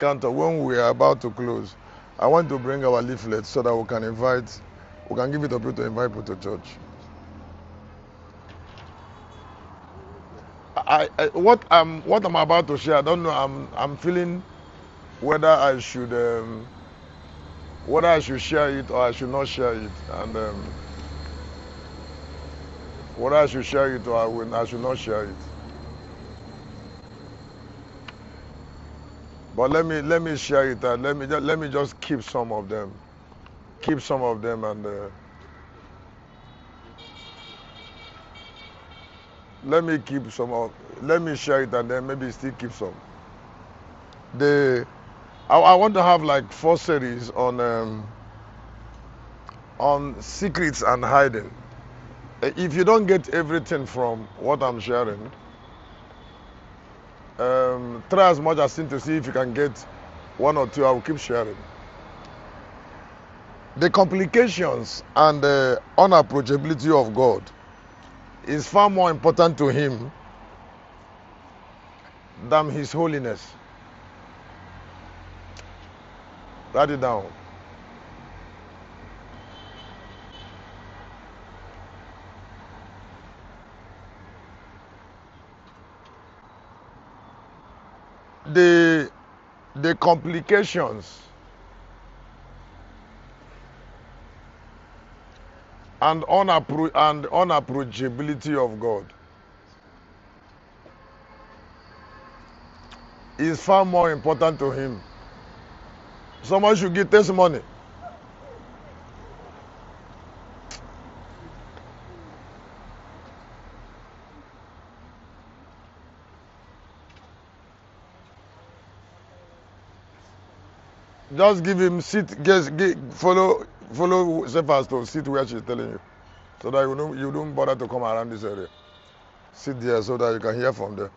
Cantor, when we are about to close, I want to bring our leaflet so that we can give it to people to invite people to church. What I'm about to share, I don't know. I'm feeling whether whether I should share it or I should not share it, and whether I should share it or I should not share it. But let me share it and let me just keep some of them. Keep some of them and let me keep some of let me share it and then maybe still keep some. The I want to have like 4 series on secrets and hiding. If you don't get everything from what I'm sharing, try as much as to see if you can get one or two. I will keep sharing. The complications and the unapproachability of God is far more important to him than his holiness. Write it down. The complications and unapproachability of God is far more important to him. Someone should give testimony. Just give him sit. Follow Cephas to sit where she's telling you, so that you don't bother to come around this area. Sit there so that you can hear from there.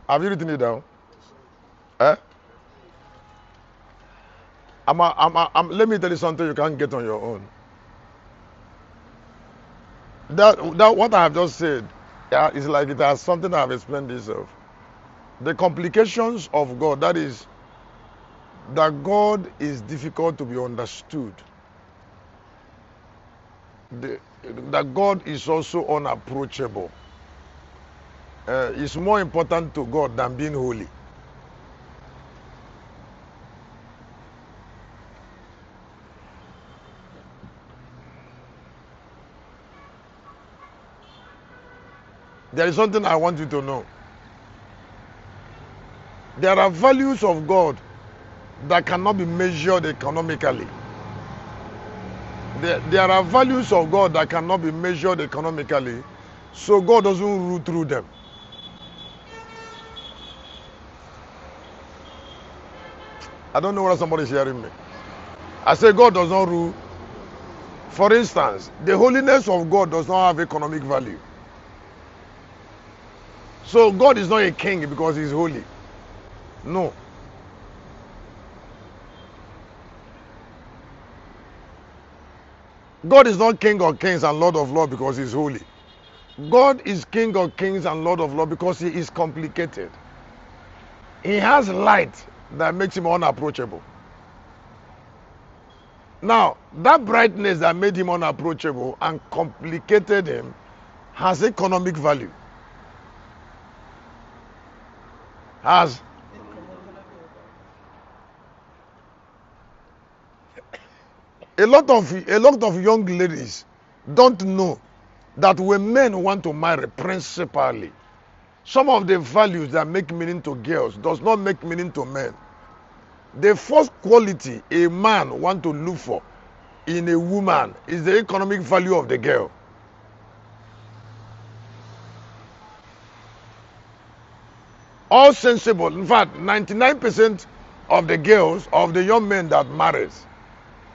Have you written it down? Eh? Let me tell you something you can't get on your own. That what I have just said, yeah, is like it has something I have explained itself. The complications of God, that is, that God is difficult to be understood. That God is also unapproachable. Is more important to God than being holy. There is something I want you to know. There are values of God that cannot be measured economically. There are values of God that cannot be measured economically, so God doesn't rule through them. I don't know whether somebody is hearing me. I say God does not rule. For instance, the holiness of God does not have economic value. So God is not a king because he's holy. No. God is not king of kings and lord of lords because he's holy. God is king of kings and lord of lords because he is complicated. He has light that makes him unapproachable. Now, that brightness that made him unapproachable and complicated him has economic value. Has. A lot of young ladies don't know that when men want to marry principally, some of the values that make meaning to girls does not make meaning to men. The first quality a man want to look for in a woman is the economic value of the girl. All sensible. In fact, 99% of the girls, of the young men that marries,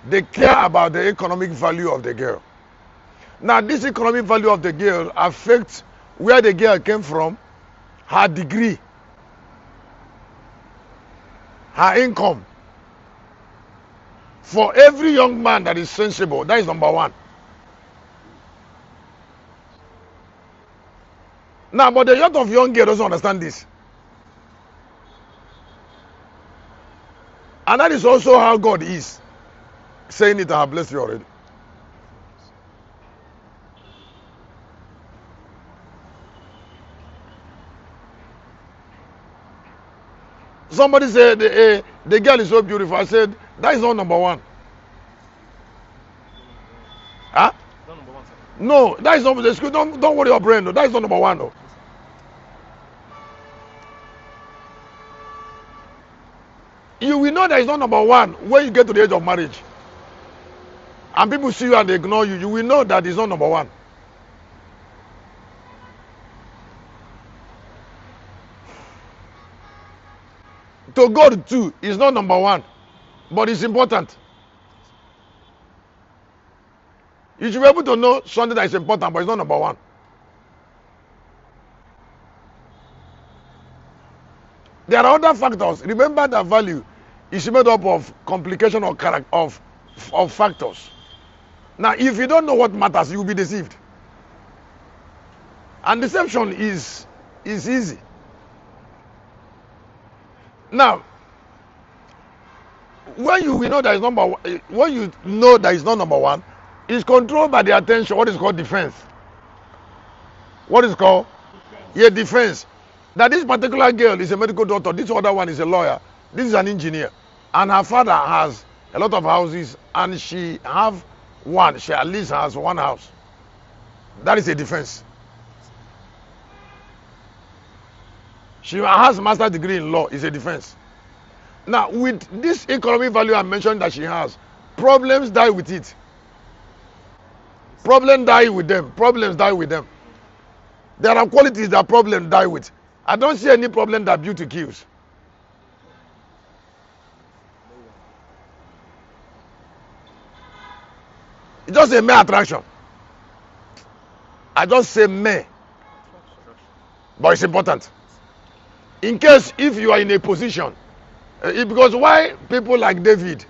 they care about the economic value of the girl. Now, this economic value of the girl affects where the girl came from, her degree, her income. For every young man that is sensible, that is number one. Now, but a lot of young girls doesn't understand this. And that is also how God is. Saying it, I have blessed you already. Somebody said, the girl is so beautiful. I said, that is not number one. Huh? Not number one, sir. No, that is not the school. Don't worry your brain. No. That is not number one. No. You will know that is not number one when you get to the age of marriage. And people see you and they ignore you. You will know that is not number one. To God too is not number one, but it's important. You should be able to know something that is important, but it's not number one. There are other factors. Remember that value is made up of complication or character of factors. Now, if you don't know what matters, you will be deceived. And deception is easy. Now, when you will know that is number one, when you know that is not number one, it's controlled by the attention. What is called defense? What is called? Yeah, defense. That this particular girl is a medical doctor. This other one is a lawyer. This is an engineer, and her father has a lot of houses, and she have one. She at least has one house. That is a defense. She has a master's degree in law. Is a defense. Now, with this economic value I mentioned that she has, problems die with it. Problems die with them. Problems die with them. There are qualities that problems die with. I don't see any problem that beauty kills. It's just a mere attraction. I just say mere. But it's important. In case if you are in a position, because why people like David,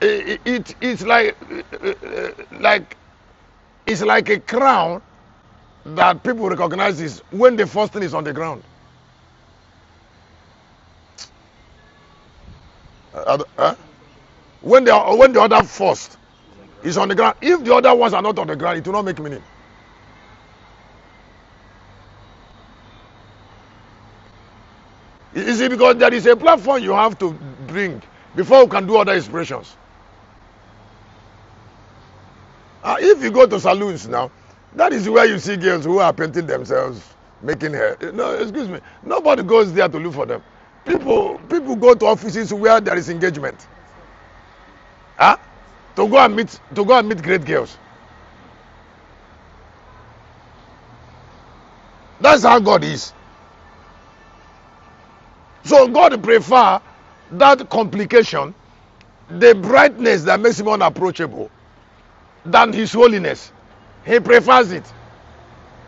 it's like it's like a crown that people recognize is when the first thing is on the ground. When the other first is on the ground, if the other ones are not on the ground, it will not make meaning. You see, because there is a platform you have to bring before you can do other expressions. If you go to saloons now, that is where you see girls who are painting themselves, making hair. No, excuse me. Nobody goes there to look for them. People go to offices where there is engagement. To go and meet great girls. That's how God is. So God prefer that complication, the brightness that makes him unapproachable, than his holiness. He prefers it.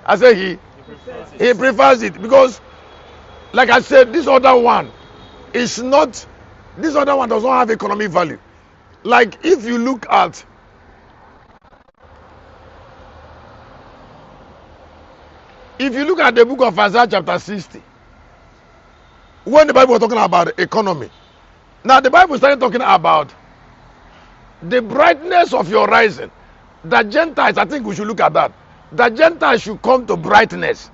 I say he prefers it because, like I said, this other one does not have economic value. Like if you look at the book of Isaiah chapter 60, when the Bible was talking about economy, now the Bible started talking about the brightness of your rising. The Gentiles, I think we should look at that. The Gentiles should come to brightness.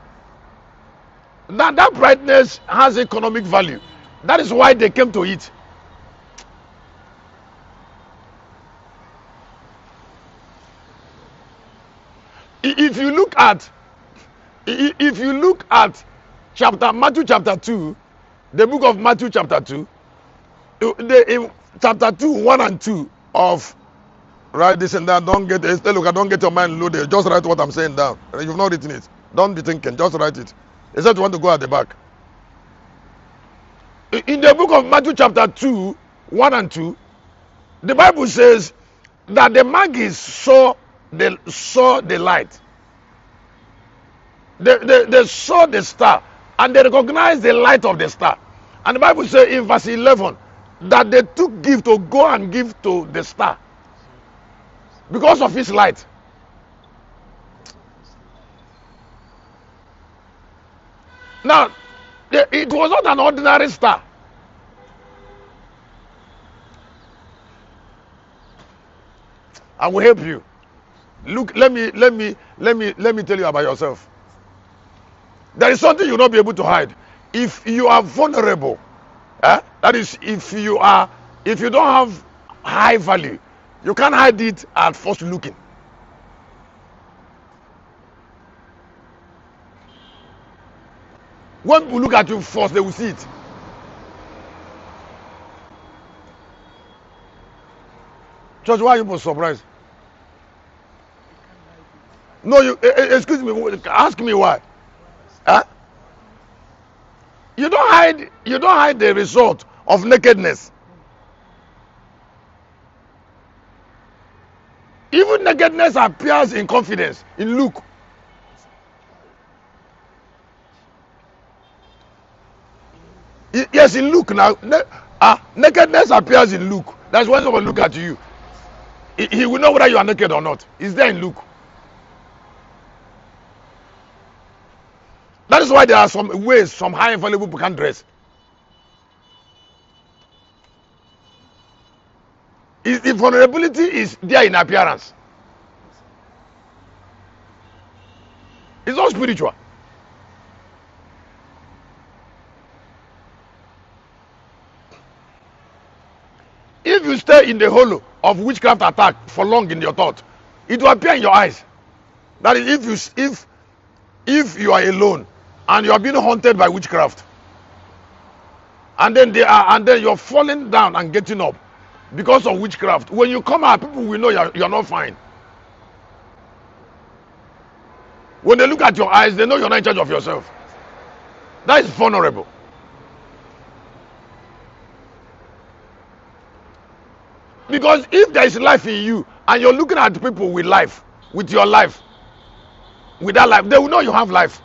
That brightness has economic value. That is why they came to it. If you look at Matthew chapter 2, the book of Matthew chapter 2, in chapter 2, 1 and 2 of write this and that. Don't get your mind loaded. Just write what I'm saying down. You've not written it. Don't be thinking. Just write it. Except you want to go at the back. In the book of Matthew chapter 2, 1 and 2, the Bible says that the Magi's saw the light. They saw the star and they recognized the light of the star. And the Bible says in verse 11 that they took gift to go and give to the star because of his light. Now, it was not an ordinary star. I will help you. Look, let me tell you about yourself. There is something you will not be able to hide. If you are vulnerable, that is, if you don't have high value, you can't hide it at first looking. When people look at you first, they will see it. Church, why are you surprised? No, excuse me. Ask me why. Huh? You don't hide the result of nakedness. Even nakedness appears in confidence, in look. Yes, in look now. Nakedness appears in look. That's when someone look at you. He will know whether you are naked or not. It's there in look. That is why there are some ways some high valuable people can dress. The vulnerability is there in appearance. It's not spiritual. If you stay in the hollow of witchcraft attack for long in your thought, it will appear in your eyes. That is, if you are alone and you are being haunted by witchcraft, and then you're falling down and getting up because of witchcraft. When you come out, people will know you're not fine. When they look at your eyes, they know you're not in charge of yourself. That is vulnerable. Because if there is life in you and you're looking at people with life, with your life, with that life, they will know you have life.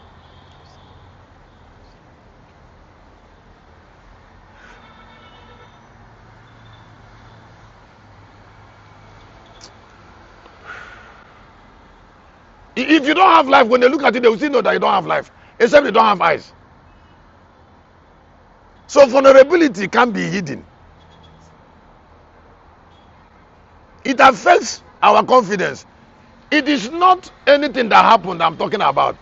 If you don't have life, when they look at it, they will still know that you don't have life, except you don't have eyes. So vulnerability can be hidden. It affects our confidence. It is not anything that happened I'm talking about.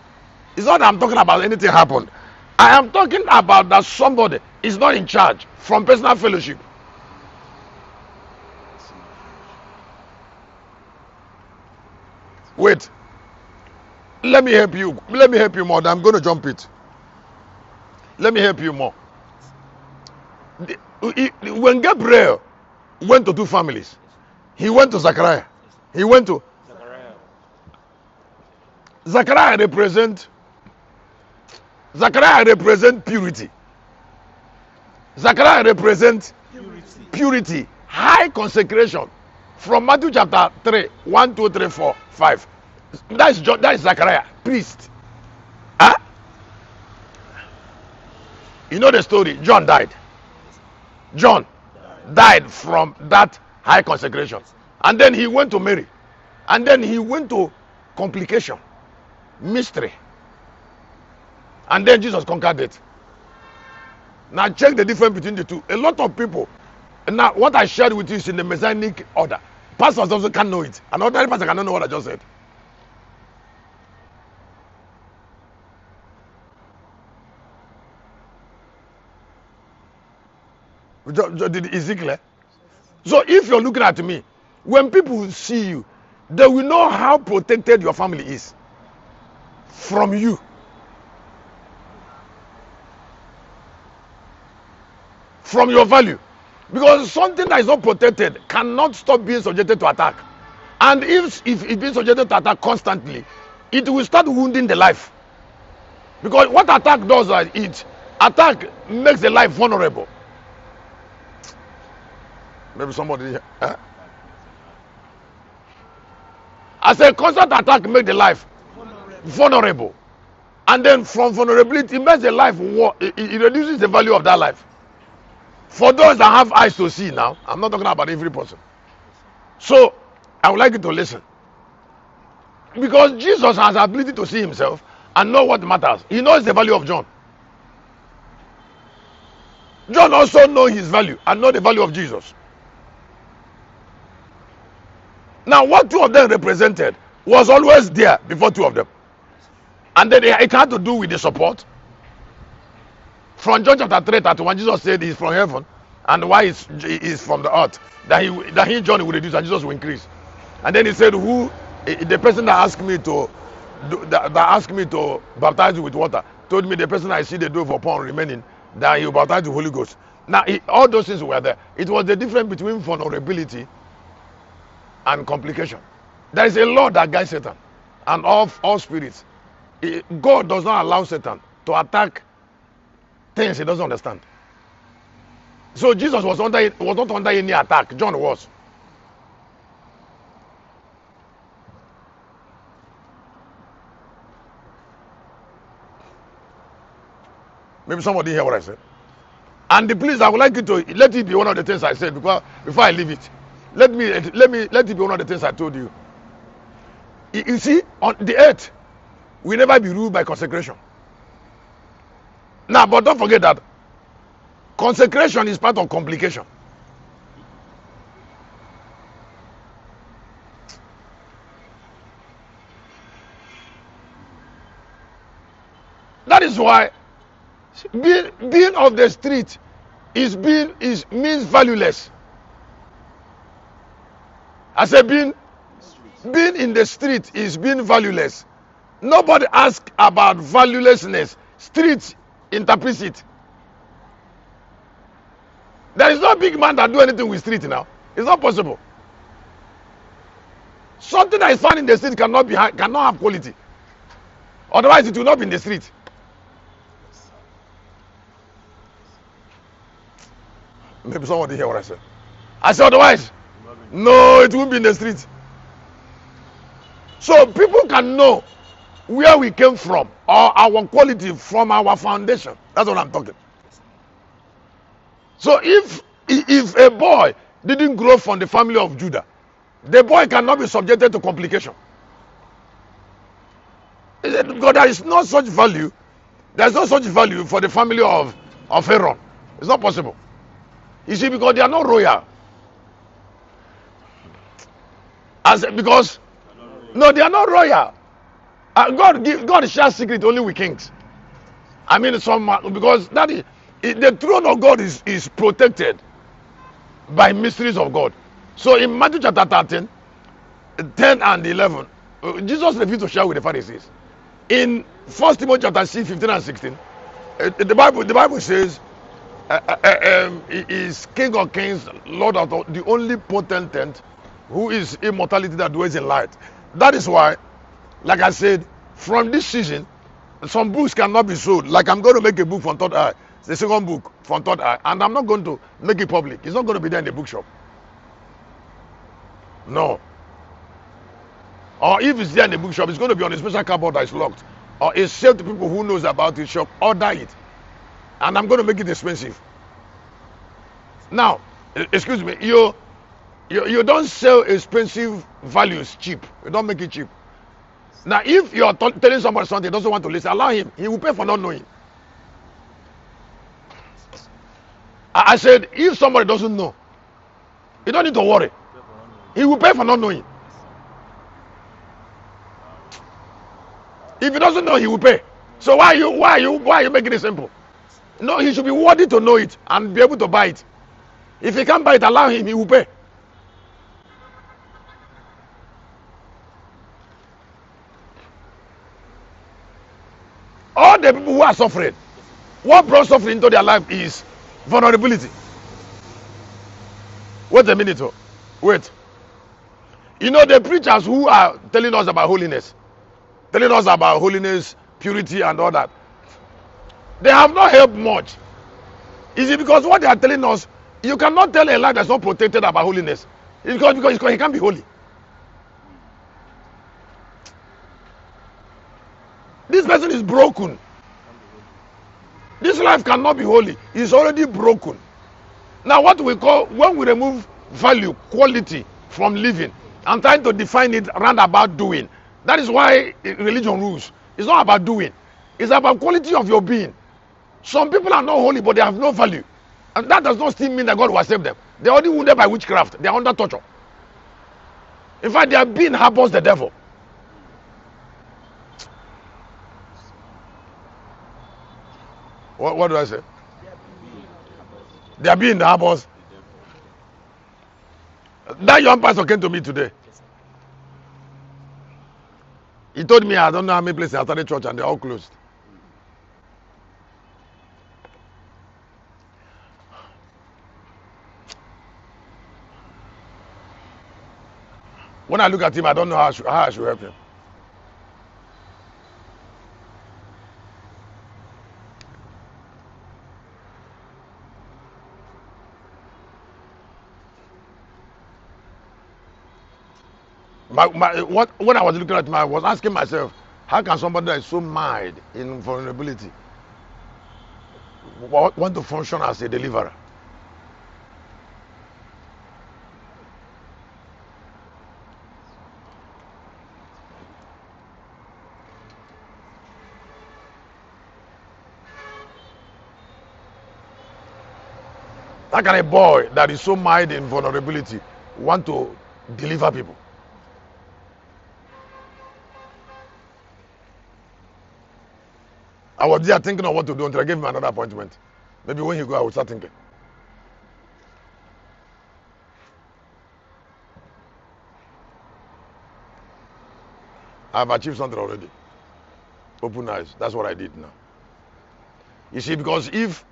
It's not that I'm talking about anything happened. I am talking about that somebody is not in charge from personal fellowship. Wait. Let me help you. Let me help you more. I'm going to jump it. Let me help you more. When Gabriel went to two families, he went to Zachariah. He went to Zachariah represent purity. Zachariah represents purity, high consecration. From Matthew chapter 3, 1, 2, 3, 4, 5. That is Zachariah, priest. Huh? You know the story. John died. John died from that high consecration. And then he went to Mary. And then he went to complication, mystery. And then Jesus conquered it. Now check the difference between the two. A lot of people, now what I shared with you is in the Messianic order. Pastors also can't know it. An ordinary pastor cannot know what I just said. Is it clear? So if you're looking at me, when people see you, they will know how protected your family is from you. From your value. Because something that is not protected cannot stop being subjected to attack. And if it's being subjected to attack constantly, it will start wounding the life. Because what attack does is attack makes the life vulnerable. Maybe somebody here. I say constant attack make the life vulnerable. And then from vulnerability, it makes the life it reduces the value of that life. For those that have eyes to see now, I'm not talking about every person. So I would like you to listen. Because Jesus has the ability to see himself and know what matters. He knows the value of John. John also knows his value and know the value of Jesus. Now, what two of them represented was always there before two of them. And then it had to do with the support. From John chapter 3:31, Jesus said he's from heaven, and why is from the earth. That he John will reduce and Jesus will increase. And then he said, the person that asked me to baptize you with water told me the person I see the dove upon remaining, that he will baptize the Holy Ghost. Now, all those things were there. It was the difference between vulnerability and complication. There is a law that guides Satan and all spirits. God does not allow Satan to attack things he doesn't understand. So Jesus was not under any attack. John was. Maybe somebody hear what I said. And please, I would like you to let it be one of the things I said before I leave it. Let it be one of the things I told you. You see, on the earth, we never be ruled by consecration. Now, but don't forget that consecration is part of complication. That is why being of the street means valueless. I said being in the street is being valueless. Nobody asks about valuelessness. Street interprets it. There is no big man that do anything with street now. It's not possible. Something that is found in the street cannot have quality. Otherwise, it will not be in the street. Maybe somebody hear what I said. I said otherwise. No, it won't be in the street. So people can know where we came from or our quality from our foundation. That's what I'm talking. So if a boy didn't grow from the family of Judah, the boy cannot be subjected to complication. Because there is no such value. There's no such value for the family of Aaron. It's not possible. You see, because they are not royal. No, they are not royal. God shares secret only with kings. I mean, because the throne of God is protected by mysteries of God. So in Matthew chapter 13, 10 and 11, Jesus refused to share with the Pharisees. In 1 Timothy chapter 6, 15 and 16, the Bible says, he is King of Kings, Lord of the only potentate, who is immortality that dwells in light. That is why, like I said, from this season, some books cannot be sold. Like I'm going to make a book from Third Eye, the second book from Third Eye, and I'm not going to make it public. It's not going to be there in the bookshop. No. Or if it's there in the bookshop, it's going to be on a special cupboard that is locked. Or it's sold to people who knows about the shop. Order it. And I'm going to make it expensive. Now, excuse me, you don't sell expensive values cheap. You don't make it cheap. Now, if you are telling somebody something he doesn't want to listen, allow him. He will pay for not knowing. I said, if somebody doesn't know, you don't need to worry. He will pay for not knowing. If he doesn't know, he will pay. So why are you making it simple? No, he should be worthy to know it and be able to buy it. If he can't buy it, allow him, he will pay. All the people who are suffering, what brought suffering into their life is vulnerability. Wait a minute. Wait. You know, the preachers who are telling us about holiness, purity and all that, they have not helped much. Is it because what they are telling us, you cannot tell a lie that's not protected about holiness. It's because he can't be holy. This person is broken. This life cannot be holy. It's already broken. Now, what we call, when we remove value, quality from living and trying to define it round about doing, that is why religion rules. It's not about doing. It's about quality of your being. Some people are not holy, but they have no value. And that does not still mean that God will accept them. They're already wounded by witchcraft. They are under torture. In fact, their being harbors the devil. What do I say? Their being harbors. That young pastor came to me today. He told me, I don't know how many places I started church and they're all closed. When I look at him, I don't know how I should help him. When I was looking at him, I was asking myself, how can somebody that is so mired in vulnerability want to function as a deliverer? How can a boy that is so mired in vulnerability want to deliver people? I was there thinking of what to do until I gave him another appointment. Maybe when he go, I will start thinking. I've achieved something already. Open eyes. That's what I did now. You see, because if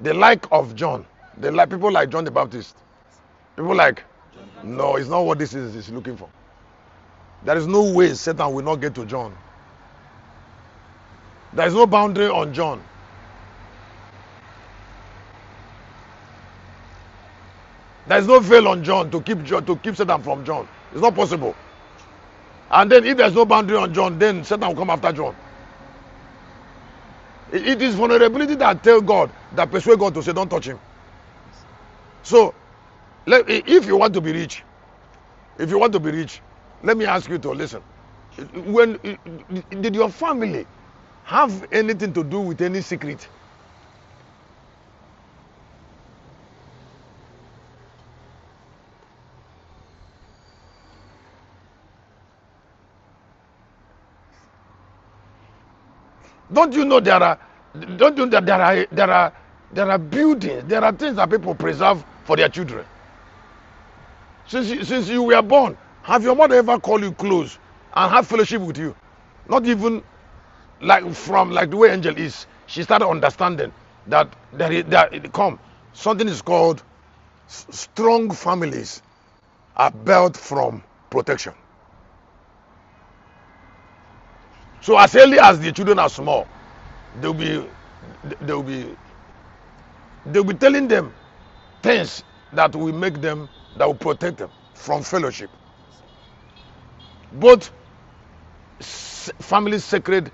the like of John, they like people like John the Baptist, people like, no, it's not what this is looking for. There is no way Satan will not get to John. There is no boundary on John. There is no veil on John to keep Satan from John. It's not possible. And then if there's no boundary on John, then Satan will come after John. It is vulnerability that tell God, that persuade God to say, don't touch him. So, if you want to be rich, let me ask you to listen. Did your family have anything to do with any secret? Don't you know there are buildings, there are things that people preserve for their children? Since you were born, have your mother ever called you close and have fellowship with you? Not even like the way Angel is. She started understanding that something is called strong families are built from protection. So as early as the children are small, they'll be telling them things that will protect them from fellowship. Both family sacred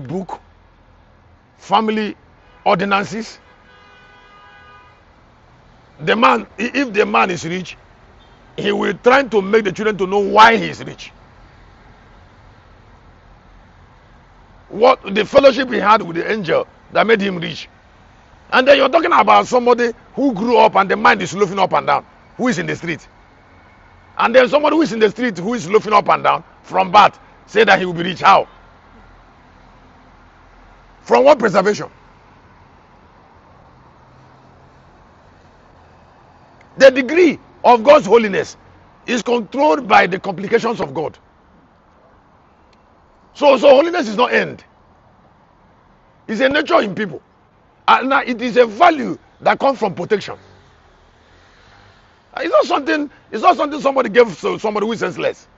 book, family ordinances. If the man is rich, he will try to make the children to know why he is rich. What the fellowship he had with the angel that made him rich. And then you're talking about somebody who grew up and the mind is loafing up and down, who is in the street. And then somebody who is in the street who is loafing up and down from birth say that he will be rich. How? From what preservation? The degree of God's holiness is controlled by the complications of God. So holiness is not end. It's a nature in people. And now it is a value that comes from protection. It's not something somebody gave to somebody who is senseless.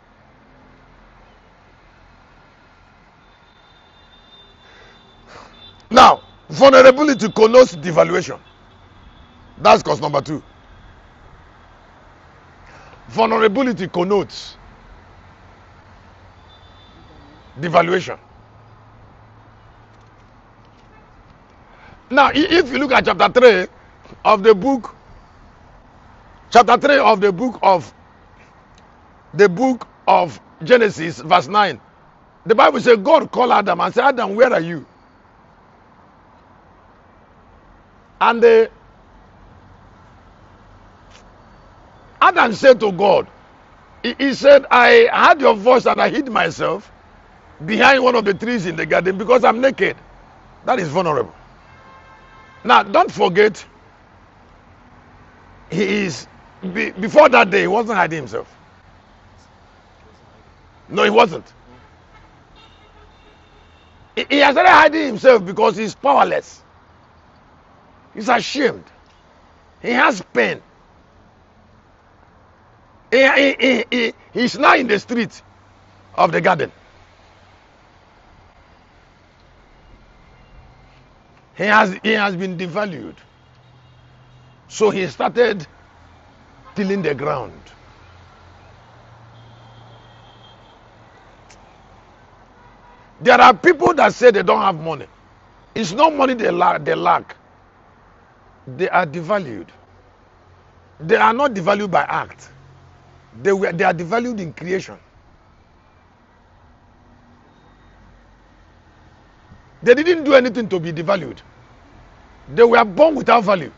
Now, vulnerability connotes devaluation. That's cause number 2. Vulnerability connotes Devaluation. Now, if you look at chapter 3 of the book, the book of Genesis, verse 9, the Bible says God called Adam and said, Adam, where are you? And Adam said to God, he said, I heard your voice and I hid myself behind one of the trees in the garden because I'm naked. That is vulnerable. Now, don't forget, before that day, he wasn't hiding himself. No, he wasn't. He has started hiding himself because he's powerless. He's ashamed. He has pain. He's now in the street of the garden. He has been devalued. So he started tilling the ground. There are people that say they don't have money. It's not money they lack. They are devalued. They are not devalued by act. They are devalued in creation. They didn't do anything to be devalued. They were born without value.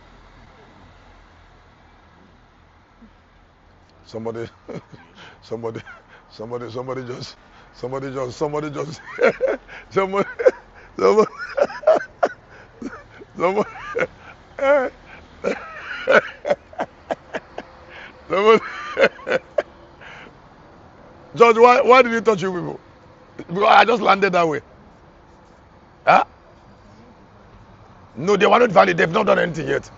Somebody just George, why did you touch you people? Because I just landed that way. Huh? No, they were not valid. They've not done anything yet.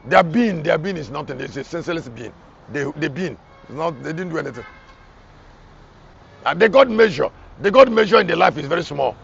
Their being is nothing. It's a senseless being. They being. They didn't do anything. And they got measure. The God measure in their life is very small.